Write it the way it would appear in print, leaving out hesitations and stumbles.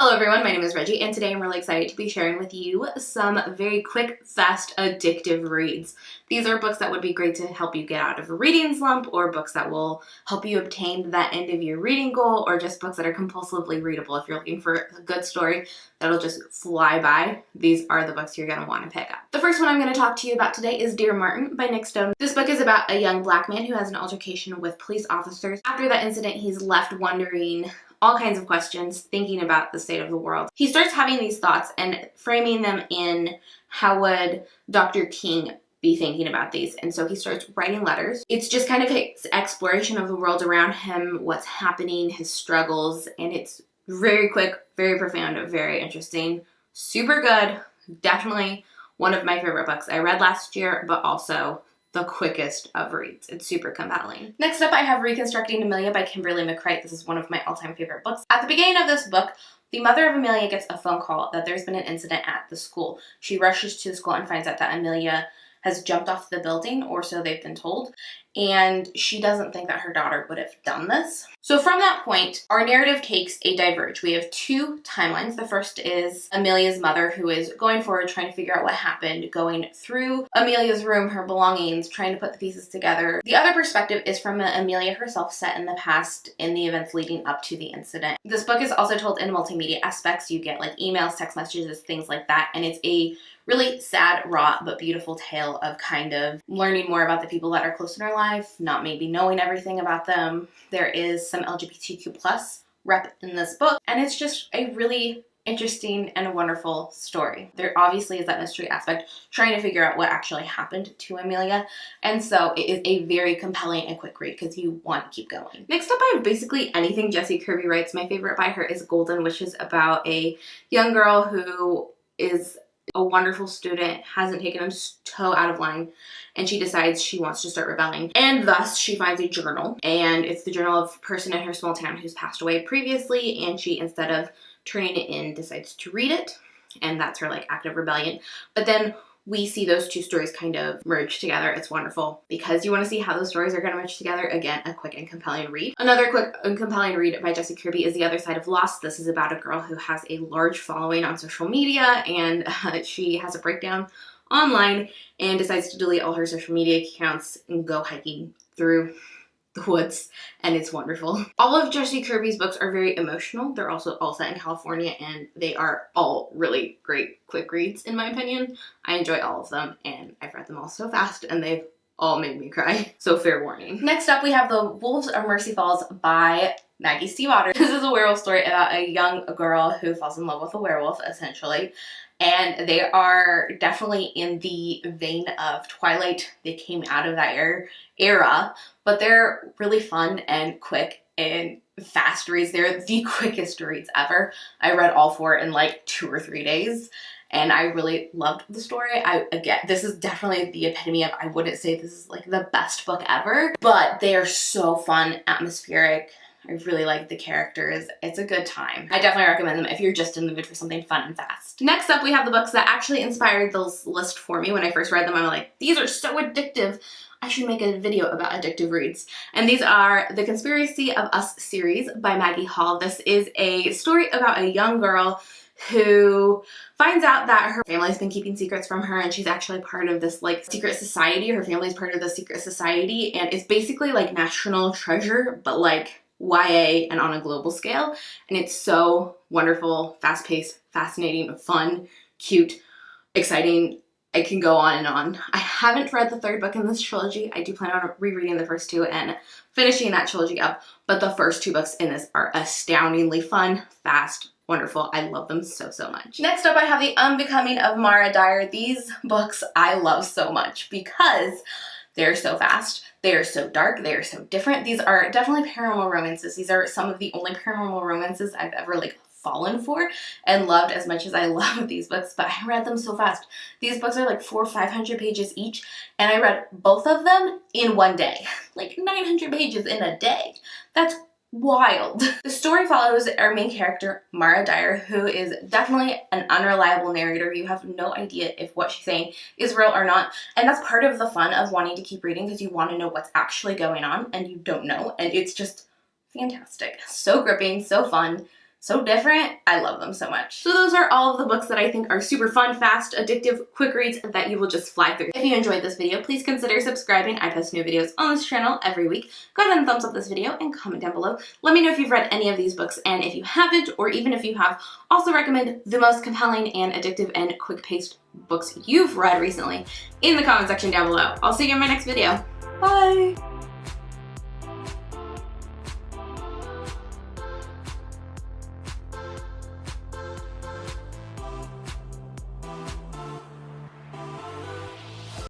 Hello everyone, my name is Reggie and today I'm really excited to be sharing with you some very quick, fast, addictive reads. These are books that would be great to help you get out of a reading slump, or books that will help you obtain that end of your reading goal, or just books that are compulsively readable. If you're looking for a good story that'll just fly by, these are the books you're going to want to pick up. The first one I'm going to talk to you about today is Dear Martin by Nick Stone. This book is about a young black man who has an altercation with police officers. After that incident, he's left wondering all kinds of questions, thinking about the state of the world. He starts having these thoughts and framing them in how would Dr. King be thinking about these. And so he starts writing letters. It's just kind of his exploration of the world around him, what's happening, his struggles, and it's very quick, very profound, very interesting, super good. Definitely one of my favorite books I read last year, but also the quickest of reads. It's super compelling. Next up, I have Reconstructing Amelia by Kimberly McCreight. This is one of my all-time favorite books. At the beginning of this book, the mother of Amelia gets a phone call that there's been an incident at the school. She rushes to the school and finds out that Amelia has jumped off the building, or so they've been told, and she doesn't think that her daughter would have done this. So from that point, our narrative takes a diverge. We have two timelines. The first is Amelia's mother, who is going forward, trying to figure out what happened, going through Amelia's room, her belongings, trying to put the pieces together. The other perspective is from Amelia herself, set in the past, in the events leading up to the incident. This book is also told in multimedia aspects. You get like emails, text messages, things like that, and it's a really sad, raw, but beautiful tale of kind of learning more about the people that are close in our life, not maybe knowing everything about them. There is some LGBTQ plus rep in this book, and it's just a really interesting and wonderful story. There obviously is that mystery aspect, trying to figure out what actually happened to Amelia, and so it is a very compelling and quick read because you want to keep going. Next up, I have basically anything Jessie Kirby writes. My favorite by her is Golden, which is about a young girl who is a wonderful student, hasn't taken a toe out of line, and she decides she wants to start rebelling. And thus she finds a journal, and it's the journal of a person in her small town who's passed away previously, and she, instead of turning it in, decides to read it, and that's her like act of rebellion. But then we see those two stories kind of merge together. It's wonderful because you want to see how those stories are going to merge together. Again, a quick and compelling read. Another quick and compelling read by Jessie Kirby is The Other Side of Lost. This is about a girl who has a large following on social media, and she has a breakdown online and decides to delete all her social media accounts and go hiking through the woods, and it's wonderful. All of Jessie Kirby's books are very emotional. They're also all set in California, and they are all really great quick reads in my opinion. I enjoy all of them, and I've read them all so fast, and they've all made me cry, so fair warning. Next up, we have The Wolves of Mercy Falls by Maggie Stiefvater. This is a werewolf story about a young girl who falls in love with a werewolf, essentially. And they are definitely in the vein of Twilight. They came out of that era, but they're really fun and quick and fast reads. They're the quickest reads ever. I read all four in like 2 or 3 days, and I really loved the story. Again, this is definitely the epitome of, I wouldn't say this is like the best book ever, but they are so fun, atmospheric. I really like the characters. It's a good time. I definitely recommend them if you're just in the mood for something fun and fast. Next up, we have the books that actually inspired this list for me. When I first read them, I'm like, these are so addictive. I should make a video about addictive reads. And these are the Conspiracy of Us series by Maggie Hall. This is a story about a young girl who finds out that her family's been keeping secrets from her, and she's actually part of this like secret society. Her family's part of the secret society, and it's basically like National Treasure, but like YA and on a global scale. And it's so wonderful, fast-paced, fascinating, fun, cute, exciting. I can go on and on. I haven't read the third book in this trilogy. I do plan on rereading the first two and finishing that trilogy up, but the first 2 books in this are astoundingly fun, fast, wonderful. I love them so, so much. Next up, I have The Unbecoming of Mara Dyer. These books I love so much because they're so fast, they are so dark, they are so different. These are definitely paranormal romances. These are some of the only paranormal romances I've ever like fallen for and loved as much as I love these books, but I read them so fast. These books are like 400 or 500 pages each, and I read both of them in 1 day. Like 900 pages in a day. That's wild. The story follows our main character, Mara Dyer, who is definitely an unreliable narrator. You have no idea if what she's saying is real or not, and that's part of the fun of wanting to keep reading, because you want to know what's actually going on and you don't know, and it's just fantastic. So gripping, so fun, so different. I love them so much. So those are all of the books that I think are super fun, fast, addictive, quick reads that you will just fly through. If you enjoyed this video, please consider subscribing. I post new videos on this channel every week. Go ahead and thumbs up this video and comment down below. Let me know if you've read any of these books, and if you haven't, or even if you have, also recommend the most compelling and addictive and quick-paced books you've read recently in the comment section down below. I'll see you in my next video. Bye!